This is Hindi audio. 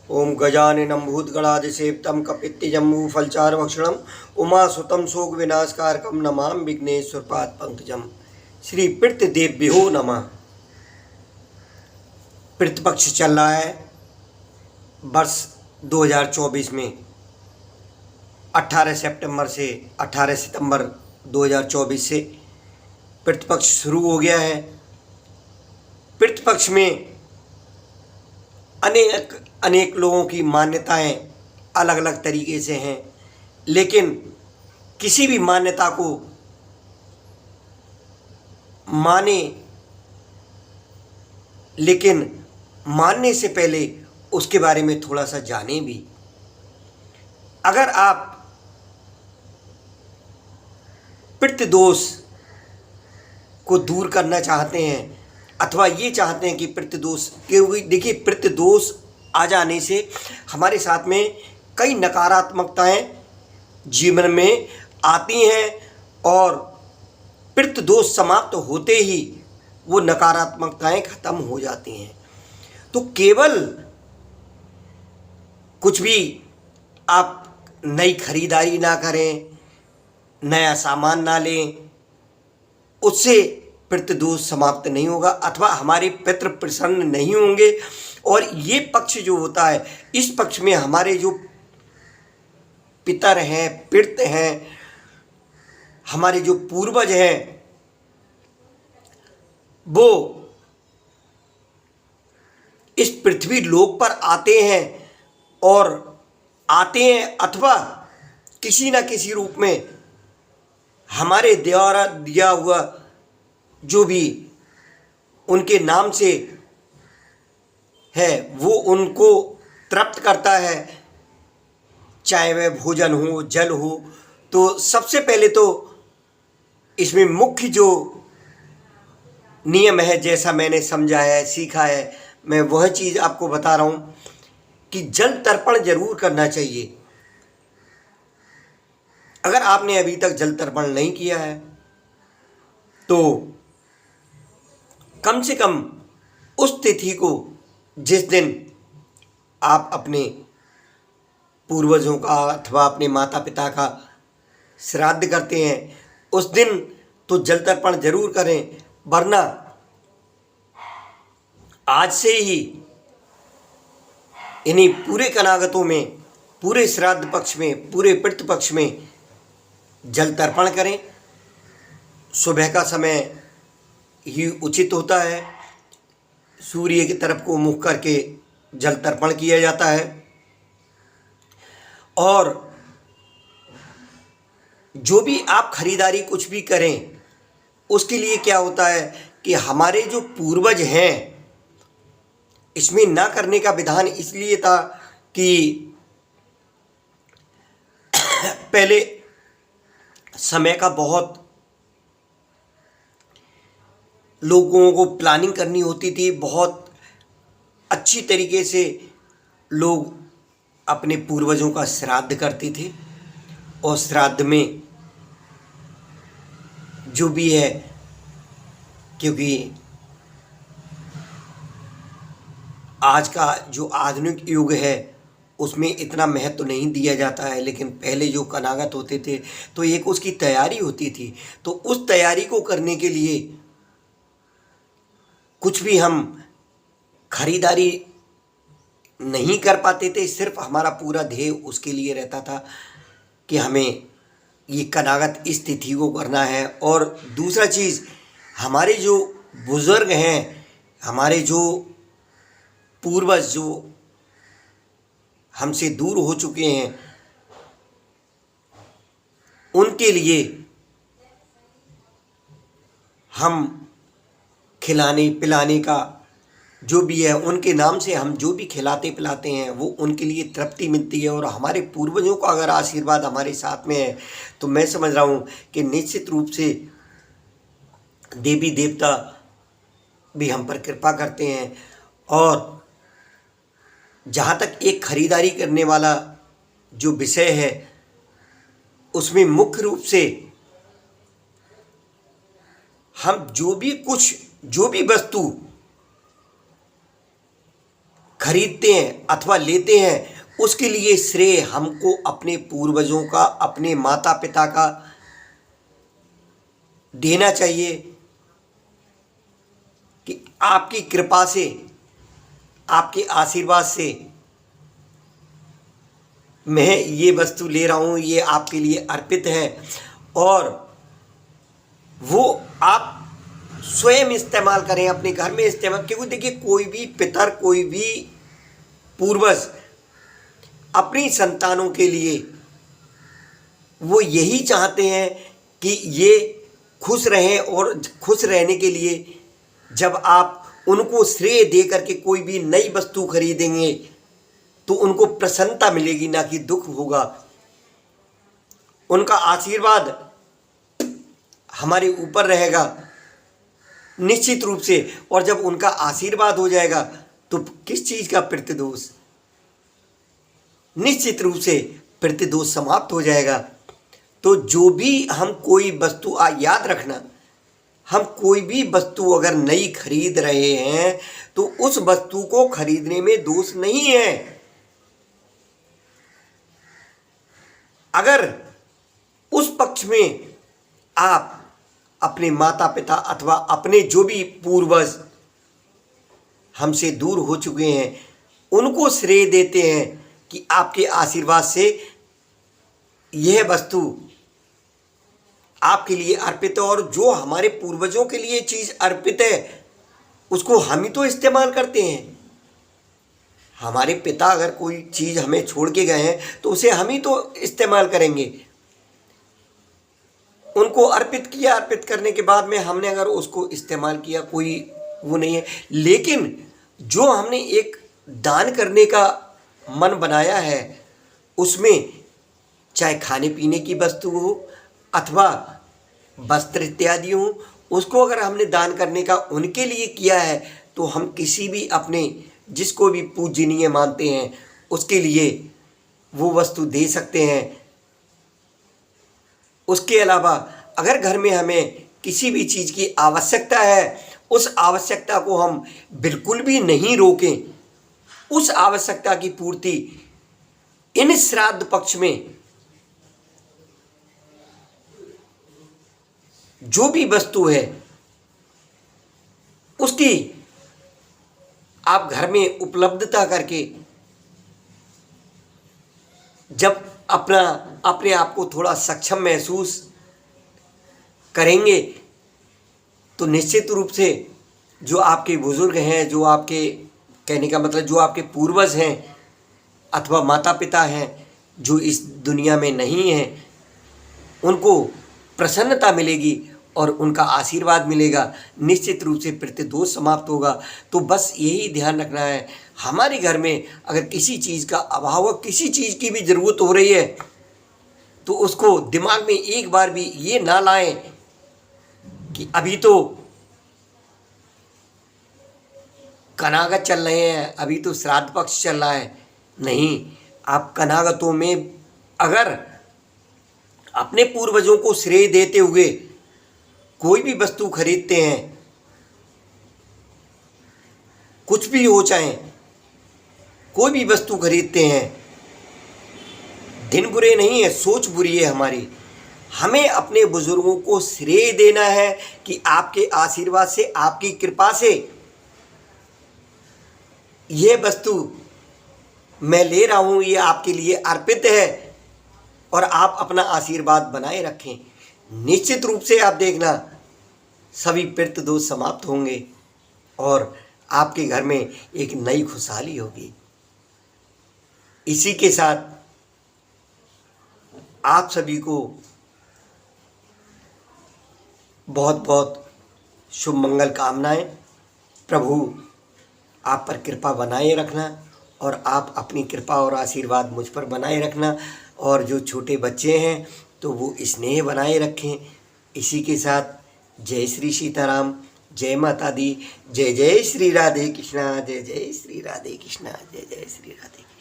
ओम गजाननं भूतगणाधिसेवितं कपित्तिजम्बूफलचारुभक्षणं उमासुतं शोकविनाशकारकं नमामि विघ्नेश्वरपादपङ्कजं। श्री पितृदेवभ्यो नमः। पितृपक्ष चल रहा है वर्ष 2024 में 18 सितंबर से 18 सितंबर 2024 से पितृपक्ष शुरू हो गया है। पितृपक्ष में अनेक लोगों की मान्यताएं अलग अलग तरीके से हैं, लेकिन किसी भी मान्यता को माने, लेकिन मानने से पहले उसके बारे में थोड़ा सा जाने भी। अगर आप पितृदोष को दूर करना चाहते हैं अथवा ये चाहते हैं कि पितृदोष, क्योंकि देखिए पितृदोष आ जाने से हमारे साथ में कई नकारात्मकताएं जीवन में आती हैं और पितृदोष समाप्त होते ही वो नकारात्मकताएं खत्म हो जाती हैं। तो केवल कुछ भी आप नई खरीदारी ना करें, नया सामान ना लें, उससे पितृदोष समाप्त नहीं होगा अथवा हमारे पितृ प्रसन्न नहीं होंगे। और ये पक्ष जो होता है, इस पक्ष में हमारे जो पितर हैं, पितृ हैं, हमारे जो पूर्वज हैं, वो इस पृथ्वी लोक पर आते हैं और आते हैं अथवा किसी न किसी रूप में हमारे द्वारा दिया हुआ जो भी उनके नाम से है वो उनको तृप्त करता है, चाहे वह भोजन हो, जल हो। तो सबसे पहले तो इसमें मुख्य जो नियम है, जैसा मैंने समझा है, सीखा है, मैं वह चीज़ आपको बता रहा हूँ कि जल तर्पण जरूर करना चाहिए। अगर आपने अभी तक जल तर्पण नहीं किया है तो कम से कम उस तिथि को, जिस दिन आप अपने पूर्वजों का अथवा अपने माता पिता का श्राद्ध करते हैं, उस दिन तो जल तर्पण जरूर करें। वरना आज से ही इन्हीं पूरे कनागतों में, पूरे श्राद्ध पक्ष में, पूरे पितृ पक्ष में जल तर्पण करें। सुबह का समय ही उचित होता है, सूर्य की तरफ को मुख करके जल तर्पण किया जाता है। और जो भी आप खरीदारी कुछ भी करें, उसके लिए क्या होता है कि हमारे जो पूर्वज हैं, इसमें ना करने का विधान इसलिए था कि पहले समय का बहुत लोगों को प्लानिंग करनी होती थी, बहुत अच्छी तरीके से लोग अपने पूर्वजों का श्राद्ध करते थे। और श्राद्ध में जो भी है, क्योंकि आज का जो आधुनिक युग है उसमें इतना महत्व नहीं दिया जाता है, लेकिन पहले जो कनागत होते थे तो एक उसकी तैयारी होती थी। तो उस तैयारी को करने के लिए कुछ भी हम खरीदारी नहीं कर पाते थे। सिर्फ हमारा पूरा ध्येय उसके लिए रहता था कि हमें ये कनागत इस तिथि को करना है। और दूसरा चीज़, हमारे जो बुज़ुर्ग हैं, हमारे जो पूर्वज जो हमसे दूर हो चुके हैं, उनके लिए हम खिलाने पिलाने का जो भी है, उनके नाम से हम जो भी खिलाते पिलाते हैं वो उनके लिए तृप्ति मिलती है। और हमारे पूर्वजों का अगर आशीर्वाद हमारे साथ में है तो मैं समझ रहा हूँ कि निश्चित रूप से देवी देवता भी हम पर कृपा करते हैं। और जहाँ तक एक खरीदारी करने वाला जो विषय है, उसमें मुख्य रूप से हम जो भी वस्तु खरीदते हैं अथवा लेते हैं, उसके लिए श्रेय हमको अपने पूर्वजों का, अपने माता पिता का देना चाहिए कि आपकी कृपा से, आपके आशीर्वाद से मैं ये वस्तु ले रहा हूँ, ये आपके लिए अर्पित है, और वो आप स्वयं इस्तेमाल करें, अपने घर में इस्तेमाल। क्योंकि देखिए, कोई भी पितर, कोई भी पूर्वज अपनी संतानों के लिए वो यही चाहते हैं कि ये खुश रहें, और खुश रहने के लिए जब आप उनको श्रेय दे करके कोई भी नई वस्तु खरीदेंगे तो उनको प्रसन्नता मिलेगी, ना कि दुख होगा। उनका आशीर्वाद हमारे ऊपर रहेगा निश्चित रूप से, और जब उनका आशीर्वाद हो जाएगा तो किस चीज़ का प्रतिदोष, निश्चित रूप से प्रतिदोष समाप्त हो जाएगा। तो जो भी हम कोई वस्तु, याद रखना, हम कोई भी वस्तु अगर नई खरीद रहे हैं तो उस वस्तु को खरीदने में दोष नहीं है। अगर उस पक्ष में आप अपने माता पिता अथवा अपने जो भी पूर्वज हमसे दूर हो चुके हैं उनको श्रेय देते हैं कि आपके आशीर्वाद से यह वस्तु आपके लिए अर्पित है, और जो हमारे पूर्वजों के लिए चीज़ अर्पित है उसको हम ही तो इस्तेमाल करते हैं। हमारे पिता अगर कोई चीज़ हमें छोड़ के गए हैं तो उसे हम ही तो इस्तेमाल करेंगे। उनको अर्पित किया, अर्पित करने के बाद में हमने अगर उसको इस्तेमाल किया, कोई वो नहीं है। लेकिन जो हमने एक दान करने का मन बनाया है, उसमें चाहे खाने पीने की वस्तु हो अथवा वस्त्र इत्यादि हो, उसको अगर हमने दान करने का उनके लिए किया है तो हम किसी भी अपने जिसको भी पूजनीय मानते हैं उसके लिए वो वस्तु दे सकते हैं। उसके अलावा अगर घर में हमें किसी भी चीज़ की आवश्यकता है, उस आवश्यकता को हम बिल्कुल भी नहीं रोकें। उस आवश्यकता की पूर्ति इन श्राद्ध पक्ष में जो भी वस्तु है उसकी आप घर में उपलब्धता करके जब अपने आप को थोड़ा सक्षम महसूस करेंगे तो निश्चित रूप से जो आपके बुजुर्ग हैं, जो आपके, कहने का मतलब जो आपके पूर्वज हैं अथवा माता पिता हैं जो इस दुनिया में नहीं हैं, उनको प्रसन्नता मिलेगी और उनका आशीर्वाद मिलेगा। निश्चित रूप से प्रतिदोष समाप्त होगा। तो बस यही ध्यान रखना है, हमारे घर में अगर किसी चीज़ का अभाव, किसी चीज़ की भी ज़रूरत हो रही है तो उसको दिमाग में एक बार भी ये ना लाएं कि अभी तो कनागत चल रहे हैं, अभी तो श्राद्ध पक्ष चल रहा है। नहीं, आप कनागतों में अगर अपने पूर्वजों को श्रेय देते हुए कोई भी वस्तु खरीदते हैं, कुछ भी हो चाहे कोई भी वस्तु खरीदते हैं, दिन बुरे नहीं है, सोच बुरी है हमारी। हमें अपने बुजुर्गों को श्रेय देना है कि आपके आशीर्वाद से, आपकी कृपा से ये वस्तु मैं ले रहा हूँ, ये आपके लिए अर्पित है, और आप अपना आशीर्वाद बनाए रखें। निश्चित रूप से आप देखना सभी प्रतिदोष समाप्त होंगे और आपके घर में एक नई खुशहाली होगी। इसी के साथ आप सभी को बहुत बहुत शुभ मंगल कामनाएं। प्रभु आप पर कृपा बनाए रखना और आप अपनी कृपा और आशीर्वाद मुझ पर बनाए रखना, और जो छोटे बच्चे हैं तो वो स्नेह बनाए रखें। इसी के साथ जय श्री सीताराम, जय माता दी, जय जय श्री राधे कृष्णा, जय जय श्री राधे कृष्णा, जय जय श्री राधे कृष्णा।